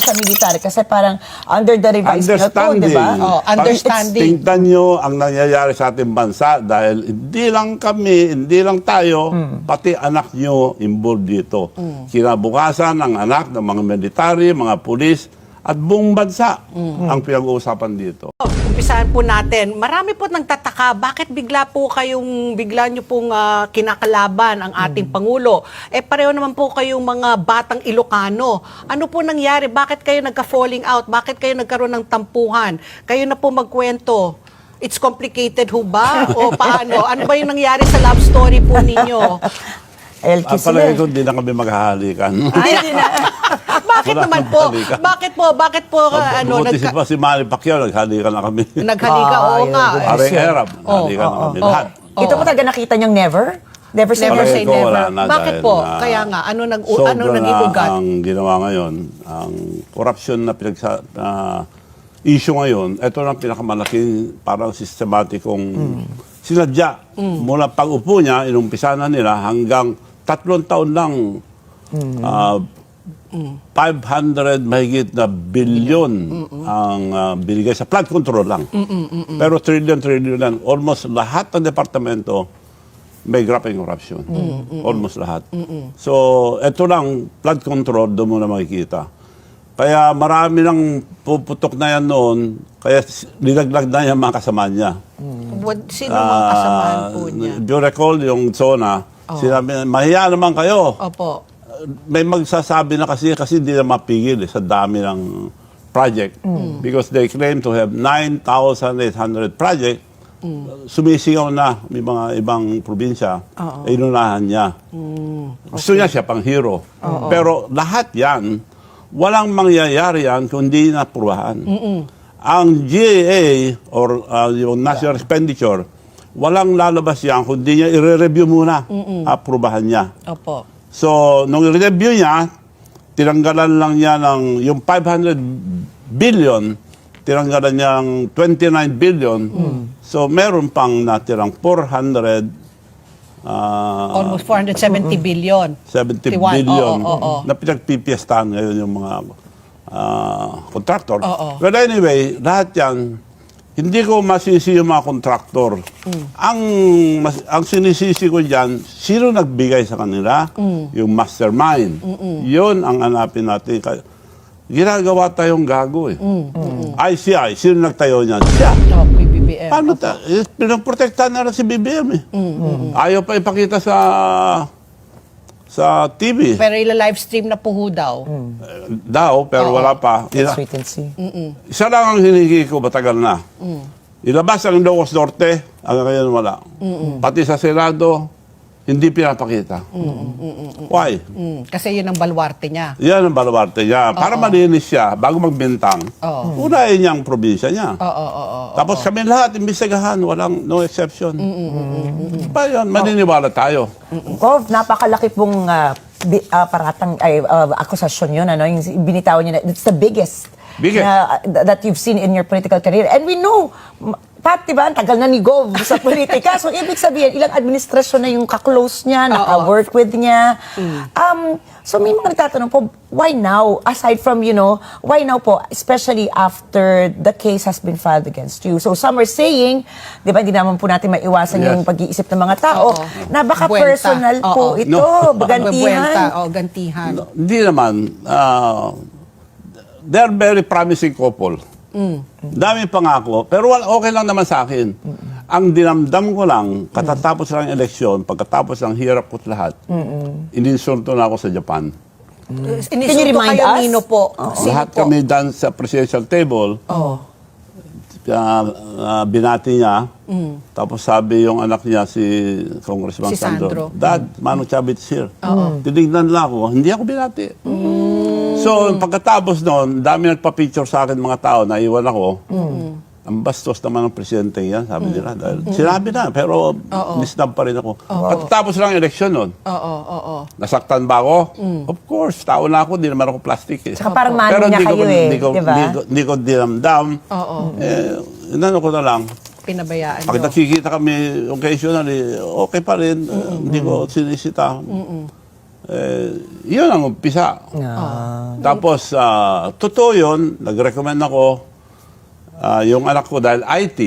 sa military kasi parang under the revised na to, di ba? Oh, understanding. Tingnan nyo ang nangyayari sa ating bansa dahil hindi lang kami, hindi lang tayo, pati anak nyo involved dito. Kinabukasan ang anak ng mga military, mga pulis, at buong bansa ang pinag-uusapan dito. Umpisahan po natin. Marami po nagtataka, bakit bigla nyo pong kinakalaban ang ating Pangulo? Eh pareho naman po kayong mga batang Ilocano. Ano po nangyari? Bakit kayo nagka-falling out? Bakit kayo nagkaroon ng tampuhan? Kayo na po magkwento. It's complicated ho ba? O paano? Ano ba yung nangyari sa love story po ninyo? LQ Ang sila. palagay ko, hindi na kami maghahalikan. Ay, hindi na. Bakit Wala naman nang po? halikan. Bakit po Buti si pa si Manny Pacquiao, naghalikan na kami. naghalika? Oo yun, nga. yun. Aring Arab, naghalikan na kami lahat. Ito po talaga nakita niyang never? Never say Never never? say Palagay ko, never. wala na Bakit dahil po? na Kaya nga, ano sobra naging na ugat? ang ginawa ngayon, ang corruption na issue ngayon, ito na ang pinakamalaking parang sistematikong sinadya. Mula pag-upo niya, inumpisa na nila hanggang 3 taon lang 500 mahigit na bilyon ang binigay sa flood control lang. Pero trillion lang. Almost lahat ng departamento may grappling corruption. Almost lahat. So, ito lang, flood control, doon mo na makikita. Kaya marami nang puputok na yan noon, kaya nilaglag na yan mga kasama niya. Sino mga kasamahan po niya? If you recall, yung zona, sinabi, mahiya naman kayo. Opo. May magsasabi na kasi hindi na mapigil sa dami ng project. Because they claim to have 9,800 project. Sumisigaw na may mga ibang probinsya, inunahan niya. Gusto niya siya pang hero. Pero lahat yan, walang mangyayari yan kundi naprubahan. Ang GAA or yung National Expenditure, walang lalabas yan kundi niya i-review muna, aprubahan niya. Opo. So, nung i-review niya, tinanggalan lang niya ng yung 500 billion, tinanggalan niya ng 29 billion. So, meron pang natirang 400 Almost 470 billion. 70 Tiwan, billion oo. na pinagpipiestahan ngayon yung mga contractor. Oo. But anyway, lahat yan, hindi ko masisi yung mga contractor. Ang sinisisi ko dyan, sino nagbigay sa kanila? Yung mastermind. Yun ang hanapin natin. Ginagawa tayong gago eh. ICI, sino nagtayo niyan? Siya. Oh, PBBM. Paano pinagprotektahan na rin si BBM eh. Ayaw pa ipakita sa TV. Pero ila-live stream na po ho daw. Daw, pero wala pa. Let's wait and see. Isa lang ang hiningi ko, matagal na. Ilabas ang Ilocos Norte, hanggang ngayon wala. Pati sa Senado, hindi pinapakita. Why? Kasi yun ang baluarte niya. Yan ang baluarte niya. Para malinis siya, bago magbintang, unahin niya ang probinsya niya. Tapos kami lahat, imbestigahan, walang no exception. Pa yun, maniniwala tayo. Gov, napakalaki pong paratang akusasyon yun. Ano? Yung binitaw niyo na, it's the biggest that you've seen in your political career. And we know, Pat, diba, ang tagal na ni Gov sa politika. So, ibig sabihin, ilang administrasyon na yung kaklose niya, naka-work with niya. So, may mga nagtatanong po, why now? Aside from, why now po? Especially after the case has been filed against you. So, some are saying, di ba, hindi naman po natin maiwasan yung pag-iisip ng mga tao, na baka personal po ito, gantihan. Gantihan. No, hindi naman. They're very promising couple. Dami pangako, pero okay lang naman sa akin. Ang dinamdam ko lang, katatapos lang eleksyon, pagkatapos ng hirap ko't lahat, ininsulto na ako sa Japan. Inisulto remind kayo, us? Nino po. Sino Lahat po? kami dyan sa presidential table, binati niya, tapos sabi yung anak niya, si Congressman Si Sandro. Dad, Manong Chavez here. Tinignan lang ako, hindi ako binati. So, pagkatapos noon, dami nagpa-picture sa akin mga tao, naiwan ako. Ang bastos naman ng presidente yan, sabi nila. Dahil sinabi na, pero nisnab pa rin ako. Pagkatapos lang eleksyon noon. Nasaktan ba ako? Of course, tao na ako, di naman ako plastic eh. Saka parang mano Pero niya kayo diba? Hindi ko dinamdam. Inano ko na lang. Pinabayaan Pag nyo. nakikita kami occasionally, okay pa rin. Hindi ko sinisita. Yun ang umpisa. Tapos, totoo yun, nag-recommend ako, yung anak ko dahil IT,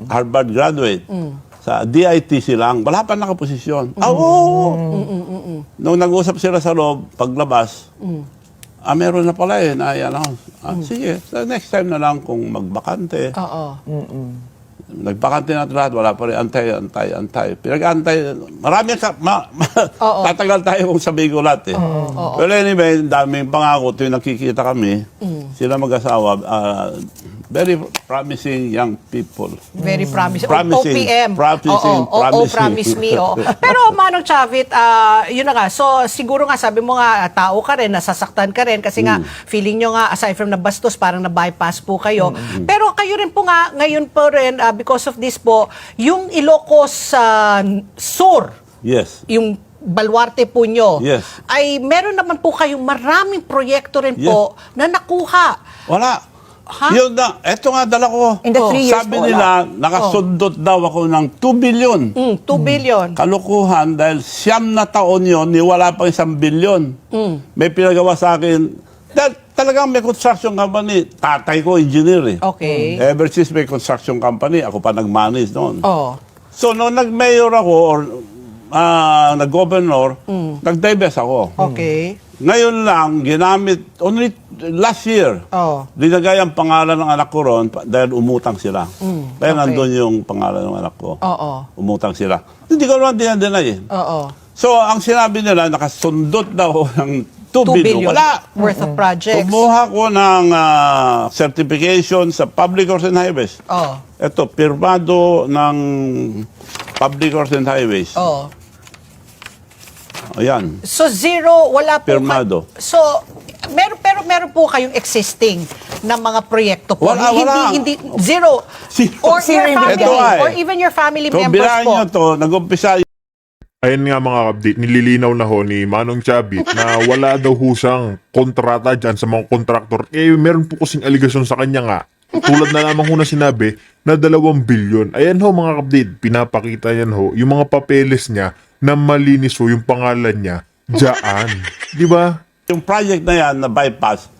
Harvard graduate, sa DIT silang, wala pa nakaposisyon. Oo! Nung nag-usap sila sa loob, paglabas, meron na pala na-announce. Sige, so next time na lang kung magbakante. Oo. Nagbakante na lahat, wala pa rin antay. Pinag-antay, marami tatagal tayo kung sabihin ko lahat eh. Pero anyway, daming pangako, tuwing nakikita kami, sila mag-asawa, very promising young people. Very promising. Promising. OPM. Promising. Oo, promise me. Oo. Pero Manong Chavit, yun na nga. So siguro nga sabi mo nga tao ka rin, nasasaktan ka rin kasi nga feeling nyo nga aside from nabastos parang na-bypass po kayo. Pero kayo rin po nga ngayon po rin because of this po, yung Ilocos Sur, Yes. yung Baluarte po nyo, Yes. ay meron naman po kayong maraming proyekto rin po na nakuha. Wala. Ha? Yun na, eto nga dala ko. In the 3 years Sabi po, nila, nakasundot daw ako ng 2 billion. 2 billion. Kalukuhan dahil 9 na taon yon, ni wala pang 1 billion. May pinagawa sa akin. Dahil talagang may construction company. Tatay ko, engineer eh. Okay. Ever since may construction company, ako pa nag-manage noon. Oh. So, nung nag-mayor ako, or nag-governor, nag-divest ako. Okay. Ngayon lang, ginamit, only last year, Oh. dinagay ang pangalan ng anak ko ron dahil umutang sila. Kaya okay. nandun yung pangalan ng anak ko. Oo. Umutang sila. Hindi ko naman dinadeny eh. Oo. So, ang sinabi nila, nakasundot daw ng 2 2 billion. billion Wala. worth of projects. Kumuha ko ng certification sa Public Works and Highways. Oh. Ito, pirmado ng Public Works and Highways. Oh. Ayan. So zero, wala po Pirmado. So meron po kayong existing na mga proyekto po. Wala. Hindi zero. Zero. Or Zero your yung family Ito ay. or even your family Kung members bilahin po. nyo to, nag-umpisa Ayan nga mga update, nililinaw na ho ni Manong Chavit na wala daw ho siyang kontrata dyan sa mga kontraktor. Meron po kasing aligasyon sa kanya nga. Tulad na lamang ho na sinabi na 2 bilyon. Ayan ho mga update, pinapakita yan ho yung mga papeles niya na malinis ho yung pangalan niya dyan. Di ba? yung project na yan na bypass.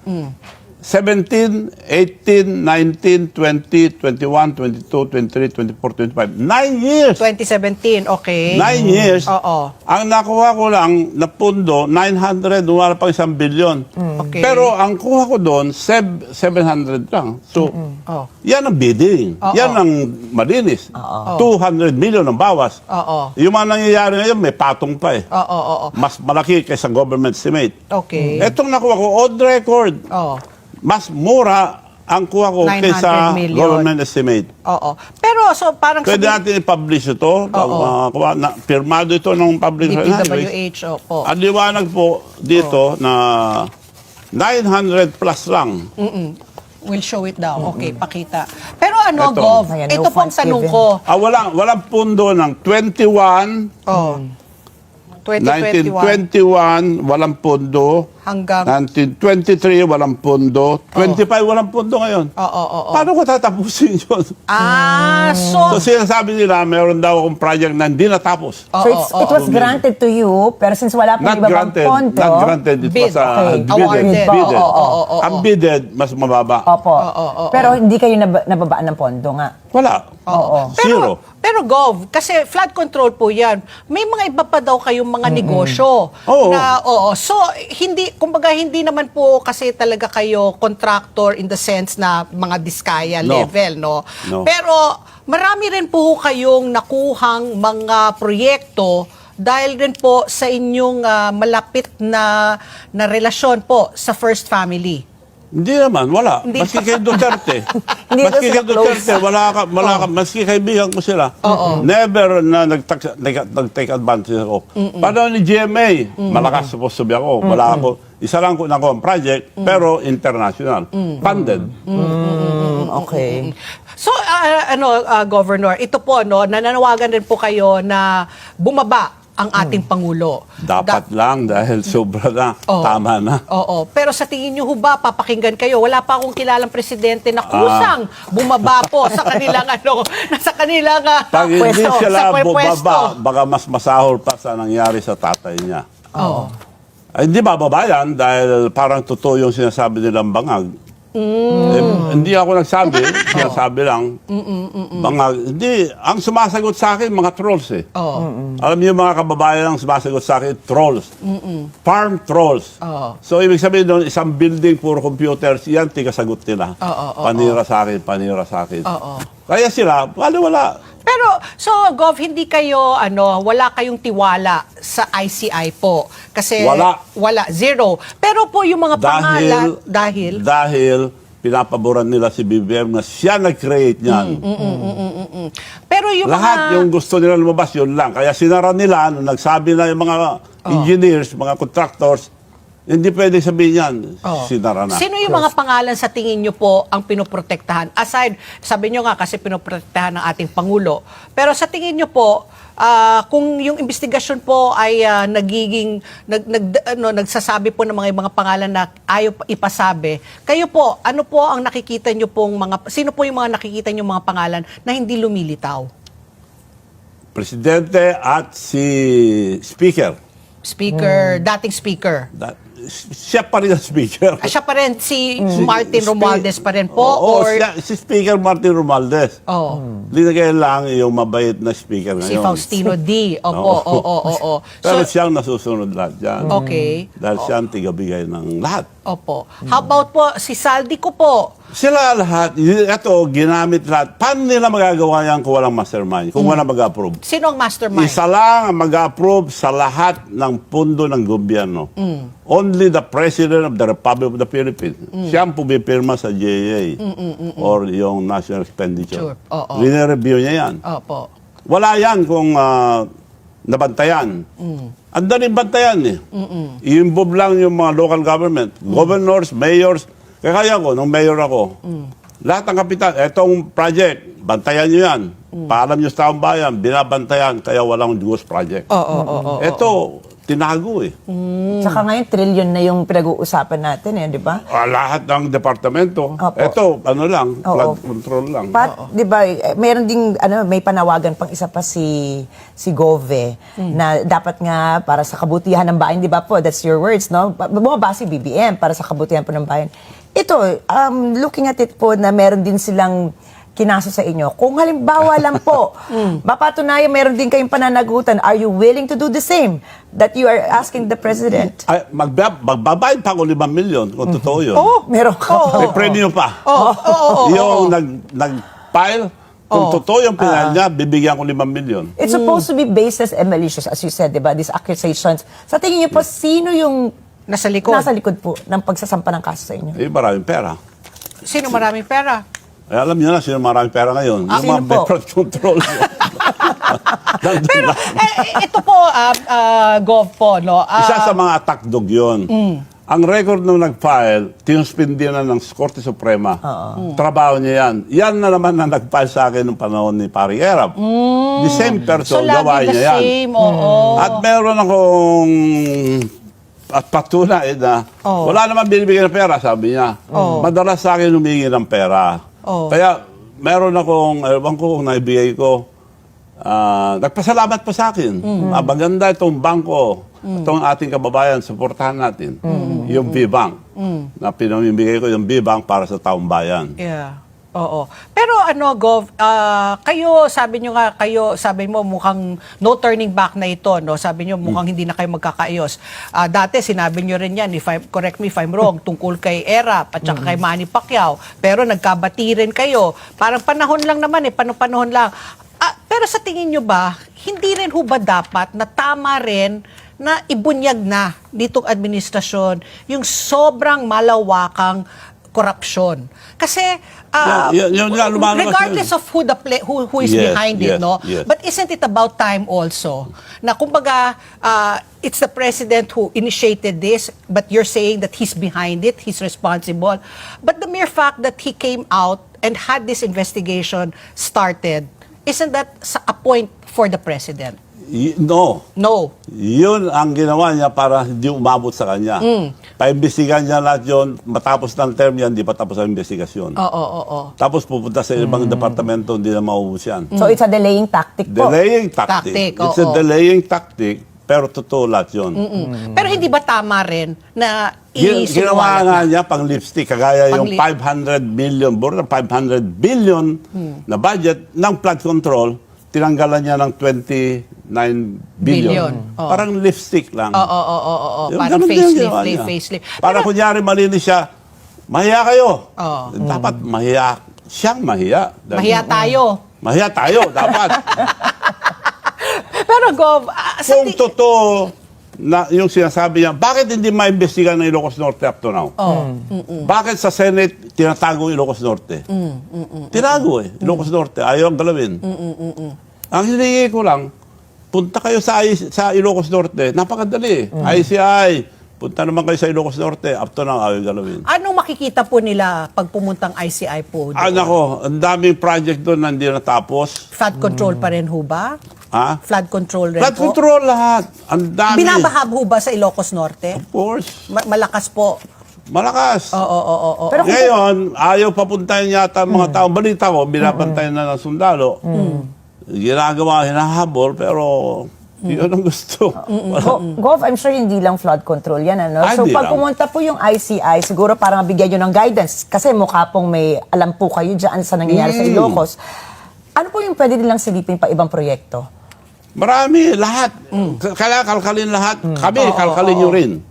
17, 18, 19, 20, 21, 22, 23, 24, 25. 9 years! 2017, okay. 9 years. Oo. Ang nakuha ko lang na pundo, 900, wala pang 1 billion. Okay. Pero ang kuha ko doon, 700 lang. So, Oh. yan ang bidding. Oo. Yan ang malinis. 200 million ang bawas. Oo. Yung mga nangyayari ngayon, may patong pa eh. Oo. Mas malaki kaysa government estimate. Okay. Etong nakuha ko, on record, Oo. mas mura ang kuha ko 900 kaysa million. government estimate. Oo. Pero so parang Pwede natin i-publish ito. Pirmado ito ng public highways. DPWH, opo. Ang liwanag po dito na 900 plus lang. We'll show it daw. Okay, pakita. Pero ano, Ito. Gov, Ayan, ito no pong funds tanong given. ko. Walang pundo ng 21, Oh. 2021 1921, walang pundo. hanggang 1923, walang pundo. 25, walang pundo ngayon. Oo. Paano ko tatapusin yun? So So sinasabi nila, meron daw akong project na hindi natapos. So it was granted to you, pero since wala pong Not iba pang granted. pondo, Not granted. It Bid. was Okay. Awarded. bidded. Oo. Ang bidded, mas mababa. opo. Pero hindi kayo nababaan ng pondo nga. Wala. Oo. Zero. Pero Gov, kasi flood control po 'yan. May mga iba pa daw kayong mga negosyo Oo. na so kumbaga hindi naman po kasi talaga kayo contractor in the sense na mga diskaya No. level, no? No. Pero marami rin po kayong nakuhang mga proyekto dahil rin po sa inyong malapit na relasyon po sa First Family. Hindi naman, wala. Hindi Maski pa. kay Duterte. Hindi Maski daw kay sila close. Duterte, wala ka, maski kaibigan ko sila. Never na nag-take advantage ako. Paano ni GMA, malakas supposed to be ako. Wala ako. Isa lang ko nakuha ang project, pero international. Funded. Okay. So, Governor, ito po, no, nananawagan rin po kayo na bumaba ang ating Pangulo. Dapat lang dahil sobra na. Oo. Tama na. Oo. Pero sa tingin nyo ho ba, papakinggan kayo? Wala pa akong kilalang presidente na kusang bumaba po sa kanilang sa kanilang Pag hindi pwesto, sila sa pwesto. bumaba, baka mas masahol pa sa nangyari sa tatay niya. Oo. Ay, hindi bababa yan dahil parang totoo yung sinasabi nilang bangag. Hindi ako nagsabi, sinasabi lang. Bangag. Hindi, ang sumasagot sa akin, mga trolls eh. Oo. Alam niyo mga kababayan ang sumasagot sa akin, trolls. Farm trolls. Oo. So, ibig sabihin doon, isang building, puro computers, yan, tigasagot nila. Panira sa akin, panira sa akin. Oo. Kaya sila, wala. Pero, so, Gov, hindi kayo, wala kayong tiwala sa ICI po. Kasi, Wala. Zero. Pero po yung mga pangalan, Dahil pinapaboran nila si BBM na siya nag-create niyan. Pero yung Lahat mga, yung gusto nila lumabas, yun lang. Kaya sinara nila, nung nagsabi na yung mga engineers, mga contractors, hindi pwede sabihin yan. Sinara na. sino yung mga pangalan sa tingin nyo po ang pinoprotektahan? Aside, sabi nyo nga kasi pinoprotektahan ng ating Pangulo. Pero sa tingin nyo po, kung yung investigasyon po ay nagsasabi po ng mga pangalan na ayaw ipasabi, kayo po, ano po ang nakikita nyo pong sino po yung mga nakikita nyo mga pangalan na hindi lumilitaw? Presidente at si Speaker. Speaker, dating speaker. Siya pa rin ang Speaker. Siya pa rin si Martin Romualdez pa rin po? Oo, or si Speaker Martin Romualdez. Oh. Linagay lang yung mabait na Speaker Si ngayon. Faustino D. Opo, oo. Pero So, siyang nasusunod lahat dyan. okay. Dahil siya ang tigabigay ng lahat. Opo. How about po si Saldi ko po? Sila lahat, ito, ginamit lahat. Paano nila magagawa yan kung walang mastermind? Kung walang mag-approve? Sino ang mastermind? Isa lang ang mag-approve sa lahat ng pundo ng gobyerno. Only the President of the Republic of the Philippines. Siya ang pumipirma sa GAA or yung National Expenditure. Sure. Oo. Rine-review niya yan. Opo. Wala yan kung nabantayan. Ang daling bantayan eh. I-involve lang yung mga local government. Governors, mayors. Kaya ko, nung mayor ako, lahat ng kapitan, etong project, bantayan nyo yan. Paalam nyo sa taong bayan, binabantayan, kaya walang ghost project. Oo. Ito, tinago eh. Tsaka ngayon, trillion na yung pinag-uusapan natin di ba? Lahat ng departamento. Opo. Ito, ano lang, Oo. flood control lang. Pat, di ba, meron ding, may panawagan pang isa pa si Gove, na dapat nga para sa kabutihan ng bayan, di ba po, that's your words, no? Bumaba si BBM para sa kabutihan po ng bayan. Ito, looking at it po na meron din silang kinaso sa inyo. Kung halimbawa lang po, mapatunayan meron din kayong pananagutan, are you willing to do the same that you are asking the President? Ay, magbabayad pa ako 5 million kung totoo yun. Meron ka May premium pa. Yung nag-file, kung totoo yung pinal niya, bibigyan ko 5 million. It's supposed to be baseless and malicious, as you said, di ba? These accusations. Sa tingin niyo po, sino yung Nasa likod. nasa likod po ng pagsasampa ng kaso sa inyo? Eh, maraming pera. Sino maraming pera? Eh, alam niyo na sino maraming pera ngayon. Yung sino mga po? flood control. Pero ito po, Gov po, no? Isa sa mga attack dog yun. Ang record nung nag-file, tinuspindi na ng Korte Suprema. Trabaho niya yan. Yan na naman na nag-file sa akin nung panahon ni Pari Erap. The same person, So, gawa lagi the niya yan. same, oo. At meron akong patunay na wala naman binibigyan ng pera, sabi niya. Madalas sa akin humingi ng pera. Kaya meron akong, ewan ko kung naibigay ko, nagpasalamat pa sa akin. Maganda itong bangko, itong ating kababayan, suportahan natin. Yung B-Bank. Na pinamimigay ko yung B-Bank para sa taong bayan. Yeah. Oo. Pero Gov, kayo, sabi mo mukhang no turning back na ito, no? Sabi nyo mukhang hindi na kayo magkakaayos. Dati sinabi nyo rin yan, correct me if I'm wrong, tungkol kay Erap at saka kay Manny Pacquiao. Pero nagkabati rin kayo. Parang panahon lang naman panahon lang. Pero sa tingin nyo ba, hindi rin ho ba dapat na tama rin na ibunyag na nitong administrasyon yung sobrang malawakang korupsyon? Kasi regardless of who is behind it, no? Yes. But isn't it about time also na kumbaga it's the president who initiated this, but you're saying that he's behind it, he's responsible. But the mere fact that he came out and had this investigation started, isn't that a point for the president? No. No. Yun ang ginawa niya para hindi umabot sa kanya. Paimbestigahan niya lahat yun. Matapos ng term yan, di pa tapos ang investigasyon. Oo. Tapos pupunta sa ibang departamento, hindi na maubos yan. So it's a delaying tactic po. Delaying tactic. Tactic, It's a oo. delaying tactic pero totoo lahat yun. Pero hindi ba tama rin na Ginawa isinungaling nga na? niya pang lipstick, kagaya yung Pang 500 million, more than 500 billion na budget ng flood control, tinanggalan niya ng 29 billion. Billion. Oh. Parang lipstick lang. Oo. Yung Parang ganun din yung ginawa facelift, niya. facelift. Para kunyari malinis siya, mahiya kayo. Oo. Dapat mahiya. Siyang mahiya. Mahiya tayo. Mahiya tayo, dapat. Pero Gov, sa Kung totoo na yung sinasabi niya, bakit hindi maimbestigan ng Ilocos Norte up to now? Bakit sa Senate tinatago yung Ilocos Norte? Tinago Ilocos Norte, ayaw ang galawin. Ang hiningi ko lang, punta kayo sa Ilocos Norte, napakadali. ICI, punta naman kayo sa Ilocos Norte, up to now ayaw galawin. anong makikita po nila pag pumuntang ICI po? Ah, nako, ang daming project doon na hindi natapos. Flood control pa rin ho ba? Ha? Flood control rin Flood po? control lahat. Ang dami. Binabahab ho ba sa Ilocos Norte? Of course. Malakas po. Malakas. Oo. Pero kung Ngayon, ayaw papuntahin yata ang mga tao. Balita ko, binabantayan na ng sundalo. Ginagawa, hinahabol, pero yun ang gusto. Gov, I'm sure hindi lang flood control yan, ano? Ay, So hindi pag lang. pumunta po yung ICI, siguro parang bigyan nyo ng guidance kasi mukha pong may alam po kayo dyan sa nangyayari sa Ilocos. Ano po yung pwede nilang silipin pa ibang proyekto? Marami, lahat. Kaya kalkalin lahat. Kami, kalkalin nyo rin.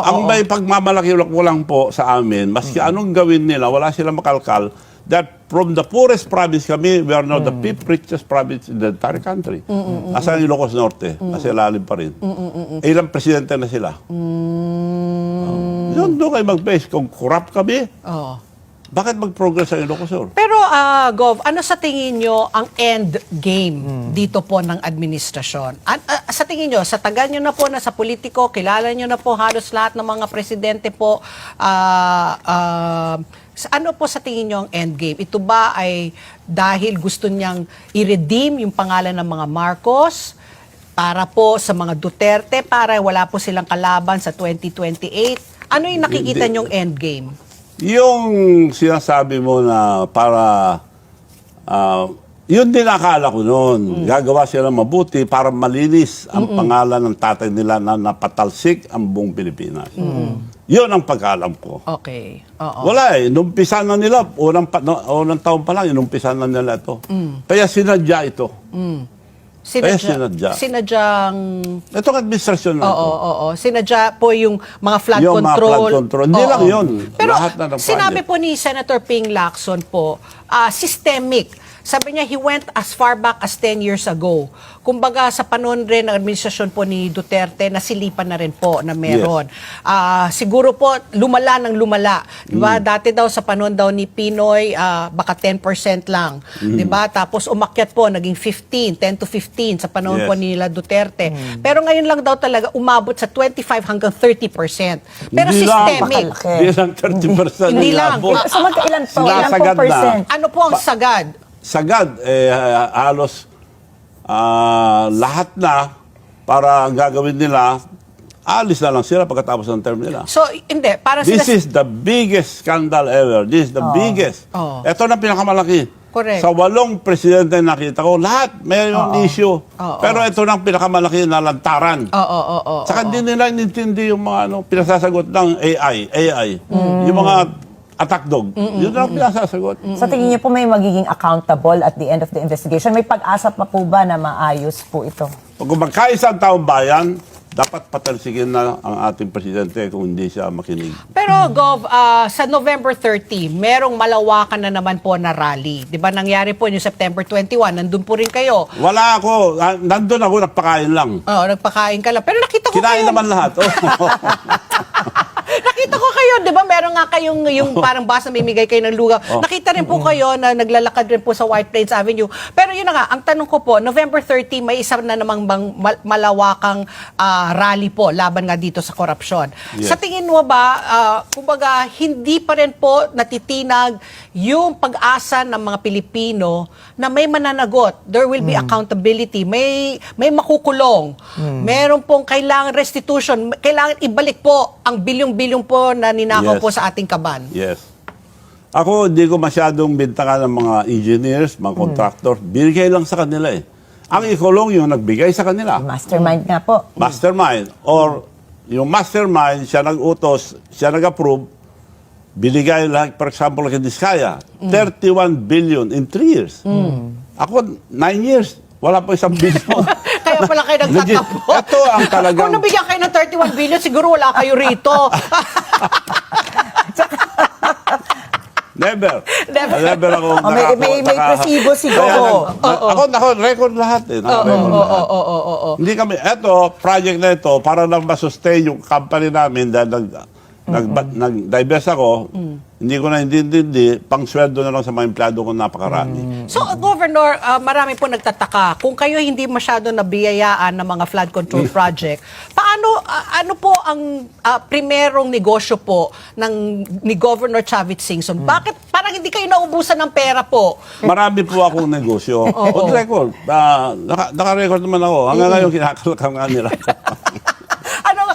Ang may pagmamalaki ko lang po sa amin, maski anong gawin nila, wala silang makalkal, that from the poorest province kami, we are now the fifth richest province in the entire country. Asa ang Ilocos Norte, nasa ilalim pa rin. Ilang presidente na sila. Yun doon kayo mag-base. Kung corrupt kami, Oo. bakit mag-progress ang Ilocos Sur? Pero Gov, ano sa tingin nyo ang end game dito po ng administrasyon? Sa tingin nyo, sa tagal nyo na po na sa politiko, kilala nyo na po halos lahat ng mga presidente po, ano po sa tingin nyo ang end game? Ito ba ay dahil gusto niyang i-redeem yung pangalan ng mga Marcos para po sa mga Duterte, para wala po silang kalaban sa 2028? Ano yung nakikita nyong end game? Yung sinasabi mo na para, yun din akala ko noon. Gagawa sila mabuti para malinis ang pangalan ng tatay nila na napatalsik ang buong Pilipinas. Yun ang pagkalam ko. Okay. Oo. Wala inumpisa na nila, unang taon pa lang, inumpisa na nila ito. Kaya sinadya ito. Sinadyang... Itong administrasyon na ito. Oo. Sinadya po yung mga flood Yung mga control. flood control. Hindi Oo. lang yun. Pero Lahat na ng sinabi project. po ni Senator Ping Lacson po, systemic. Sabi niya, he went as far back as 10 years ago. Kumbaga, sa panahon rin ng administrasyon po ni Duterte, nasilipan na rin po na meron. Siguro po, lumala ng lumala. Diba? Dati daw, sa panahon daw ni Pinoy, baka 10% lang. Diba? Tapos umakyat po, naging 10 to 15 sa panahon Yes. po nila Duterte. Pero ngayon lang daw talaga umabot sa 25 hanggang 30%. Pero Hindi lang. systemic. Makalaki. Hindi lang 30%. Hindi lang. inabot. So magkailan po? Ilan Sinasagad po na. percent? Ano po ang sagad? Sagad, halos lahat na para ang gagawin nila, alis na lang sila pagkatapos ng term nila. So, hindi. Para This sila... is the biggest scandal ever. This is the biggest. Oh. Ito na pinakamalaki. Correct. Sa 8 presidente na nakita ko, lahat mayroong issue. Pero ito na pinakamalaki na lantaran. Oo. Saka hindi nila inintindi yung mga pinasasagot ng AI. Yung mga attack dog. Yun lang pinasasagot. Sa tingin niyo po may magiging accountable at the end of the investigation? May pag-asa pa po ba na maayos po ito? Kung magkaisang taong bayan, dapat patalsikin na ang ating presidente kung hindi siya makinig. Pero Gov, sa November 30, merong malawakan na naman po na rally. 'Di ba nangyari po yung September 21, nandun po rin kayo. Wala ako. Nandun ako, nagpakain lang. Oo, nagpakain ka lang. Pero nakita ko Kinain kayo. naman lahat. Nakita ko kayo, 'di ba? Meron nga kayong yung parang bus na mimigay kayo ng lugaw. Nakita rin po kayo na naglalakad rin po sa White Plains Avenue. Pero yun na nga, ang tanong ko po, November 30 may isa na namang malawakang rally po laban nga dito sa korupsyon. Yes. Sa tingin mo ba, kumbaga, hindi pa rin po natitinag yung pag-asa ng mga Pilipino na may mananagot, there will be accountability, may makukulong, meron pong kailangan restitution, kailangan ibalik po ang bilyong-bilyong po na ninakaw Yes. po sa ating kaban. Yes. Ako, hindi ko masyadong bintangan ng mga engineers, mga contractors. Binigay lang sa kanila eh. Ang ikulong yung nagbigay sa kanila. Mastermind nga po. Mastermind. Or yung mastermind, siya nag-utos, siya nag-approve, binigay like, for example, kay Diskaya, 31 billion in 3 years. Ako, 9 years, wala pa 1 billion. Kaya pala kayo Legit. nagtatampo. Ito ang talagang... Kung nabigyan kayo ng 31 billion, siguro wala kayo rito. Never. Never. Never ako May resibo siguro. Ako, record lahat eh. Naka-record lahat. Hindi kami, project na ito, para lang masustain yung company namin dahil nag-divest ako, hindi ko na hindi, pang sweldo na lang sa mga empleyado ko napakarami. So, Governor, marami po nagtataka. Kung kayo hindi masyado nabiyayaan ng mga flood control project, paano, ano po ang primerong negosyo po ni Governor Chavit Singson? Bakit parang hindi kayo naubusan ng pera po? Marami po akong negosyo. On record. Naka-record naman ako. Hanggang ngayon, kinakalakam nga nila. Ano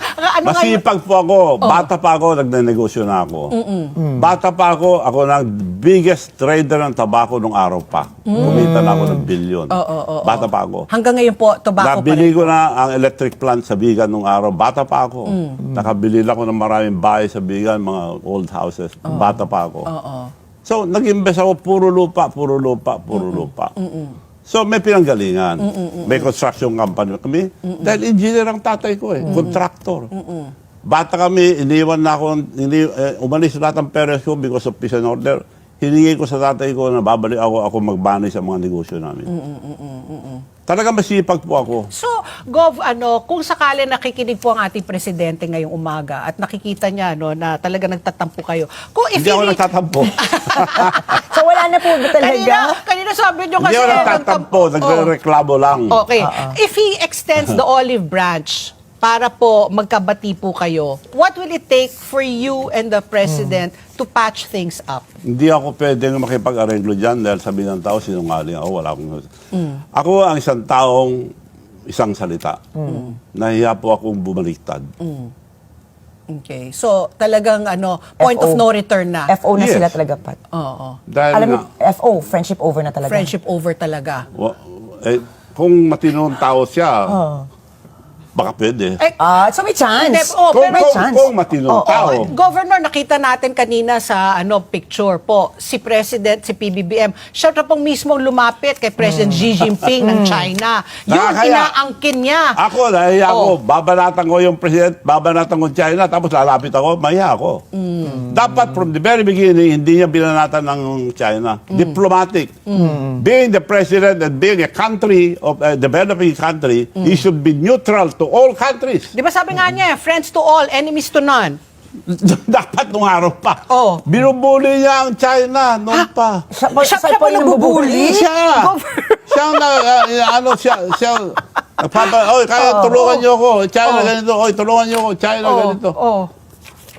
Masipag po ako. Bata pa ako, nagnenegosyo na ako. Bata pa ako na biggest trader ng tabako nung araw pa. Kumita na ako ng bilyon. Bata pa ako. Hanggang ngayon po, tobacco pa Nabili rin. ko na ang electric plant sa Bigan nung araw. Bata pa ako. Nakabili ako ng maraming bahay sa Bigan, mga old houses. Bata pa ako. So, nag-invest ako, puro lupa. So, may pinanggalingan. May construction company kami. Dahil engineer ang tatay ko contractor. Bata kami, iniwan na ako, umalis lahat ang parents ko because of peace and order. Hiningi ko sa tatay ko na babalik ako mag-manage sa mga negosyo namin. Talagang masipag po ako. So, Gov, kung sakali nakikinig po ang ating presidente ngayong umaga at nakikita niya na talaga nagtatampo kayo. Kung Hindi ako nagtatampo. So wala na po ba talaga? Kanina sabi niyo Hindi kasi ako nagtatampo, nagreklamo lang. Okay. If he extends the olive branch para po magkabati po kayo, what will it take for you and the President to patch things up? Hindi ako pwedeng makipag-arenglo dyan dahil sabi ng tao, sinungaling ako, wala akong... Ako ang isang taong isang salita. Nahiya po akong bumaliktad. Okay. So, talagang point of FO. no return na. FO na Yes. sila talaga, Pat. Oo. Dahil Alam mo, nga, FO, friendship over na talaga. Friendship over talaga. kung matinong tao siya, baka pwede. So may chance. Hindi, Kung, may kung, chance. kung matinong tao. Governor, nakita natin kanina sa picture po, si President, si PBBM, siya na pong mismong lumapit kay President Xi Jinping ng China. Yun, Nakakaya. inaangkin niya. Ako, nahiya ako. Babanatan ko yung president, babanatan ko China, tapos lalapit ako, mahiya ako. Dapat from the very beginning, hindi niya binanatan ng China. Diplomatic. Being the president and being a country, of a developing country, he should be neutral to all countries. Di ba sabi nga niya, friends to all, enemies to none. Dapat nung araw pa. Oh. Binubuli niya ang China noon pa. Siya Siya po pa yung nabubuli. Siya! Siya ang siya, oy, kaya tulungan niyo ako. China ganito. Oy, tulungan niyo ako. China ganito.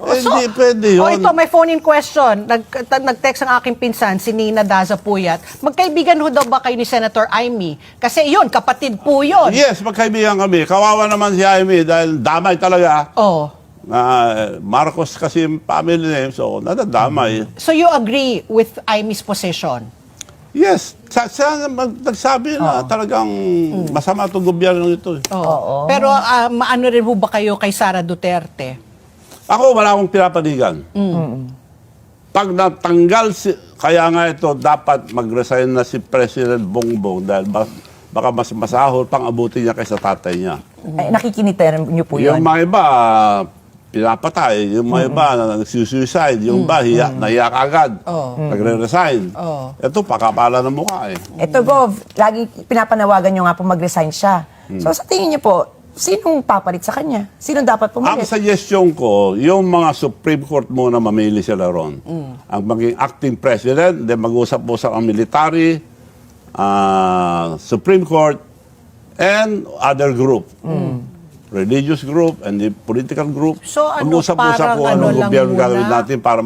Hindi pwede yun. Ito, may phone-in question. Nag-text ang aking pinsan, si Nina Daza Puyat. Magkaibigan ho daw ba kayo ni Senator Amy? Kasi yun, kapatid po yun. Yes, magkaibigan kami. Kawawa naman si Jaime dahil damay talaga. Marcos kasi yung family name, so nadadamay. So you agree with Amy's position? Yes, siya nagsabi na talagang masama itong gobyerno ito. Oo. Pero maano rin ho ba kayo kay Sara Duterte? Ako, wala akong pinapanigan. Pag natanggal, kaya nga ito, dapat mag-resign na si President Bongbong dahil baka mas masahol pang abutin niya kaysa tatay niya. Nakikinita niyo po yun. Yung mga iba, pinapatay. Yung mga iba, nag-suicide. Yung iba, nahiya agad. Nagre-resign. Ito, pakapala ng mukha eh. Ito, Gov, lagi pinapanawagan niyo nga po mag-resign siya. So sa tingin niyo po, sinong papalit sa kanya? Sinong dapat Ang pumalit? suggestion ko, yung mga Supreme Court muna mamili sila ron. Ang maging acting president, then mag-usap-usap ang military, Supreme Court, and other group. Religious group and the political group. So, Mag-usap-usap parang kung anong lang gobyerno muna? gagawin natin para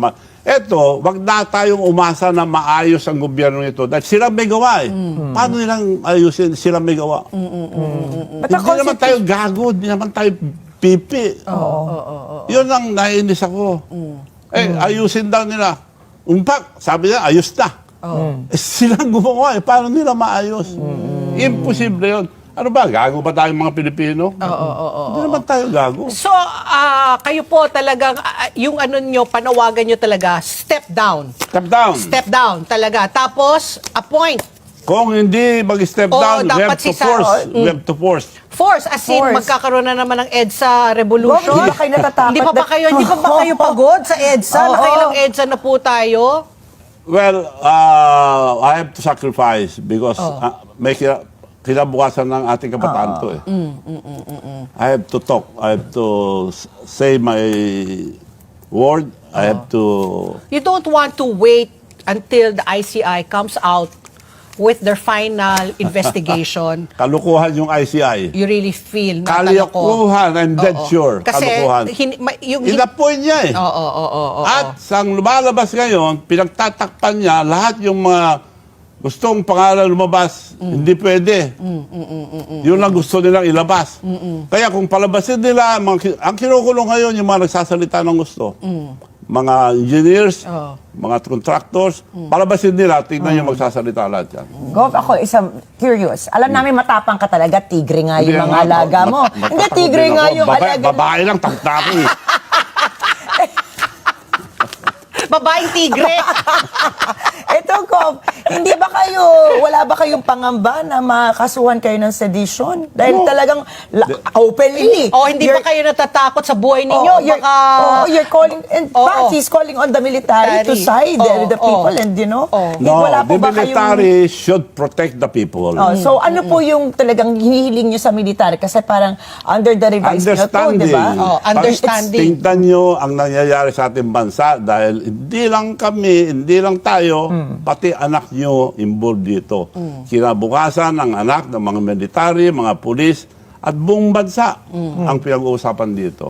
Eto, wag na tayong umasa na maayos ang gobyerno nito dahil sila may gawa eh. Paano nilang ayusin? Sila may gawa. Hindi naman tayo gago, hindi naman tayo pipi. Yun ang naiinis ako. Ayusin daw nila. Umpak, sabi niya, ayos na. Silang gumawa eh. Paano nila maayos? Imposible yun. Ano ba, gago ba tayong mga Pilipino? Hindi naman tayo gago. So, kayo po talagang, yung ano nyo, panawagan nyo talaga, step down. Step down. Step down talaga. Tapos, appoint. Kung hindi mag-step Oo, down, we dapat have to si Sa- force. We have to force. Force, as in, Force. magkakaroon na naman ng EDSA revolution. Gov, hindi ba kayo natatakot Hindi pa ba that- kayo pagod sa EDSA? Oo. Nakailang EDSA na po tayo? Well, I have to sacrifice because may kinabukasan ng ating kabataan to eh. I have to talk. I have to say my word. I have to... You don't want to wait until the ICI comes out with their final investigation. Kalukuhan yung ICI. You really feel na Kalukuhan, I'm dead sure. Kasi Kalukuhan. yung Inapoy niya eh. Oo. At sang lumalabas ngayon, pinagtatakpan niya lahat yung mga gustong pangalan lumabas, hindi pwede. Yun lang gusto nilang ilabas. Kaya kung palabasin nila, ang kinukulong ngayon yung mga nagsasalita ng gusto. Mga engineers, mga contractors, palabasin nila, tignan yung magsasalita lahat yan. Gov, ako isang curious. Alam namin matapang ka talaga, tigre nga yung mga alaga mo. Hindi, tigre nga yung alaga mo. Babae lang, takot ako eh. babaeng tigre. Ito, Gov, wala ba kayong pangamba na makasuhan kayo ng sedition? Dahil No. talagang openly. O hindi ba kayo natatakot sa buhay ninyo? You're calling, and he's calling on the military to side with the people, and wala No, po the ba kayong... military should protect the people. So ano po yung talagang hinihiling nyo sa military? Kasi parang under the revised na to, di ba? Understanding. Tingnan nyo ang nangyayari sa ating bansa dahil hindi lang kami, hindi lang tayo, pati anak nyo involved dito. Kinabukasan ang anak ng mga military, mga pulis, at buong bansa ang pinag-uusapan dito.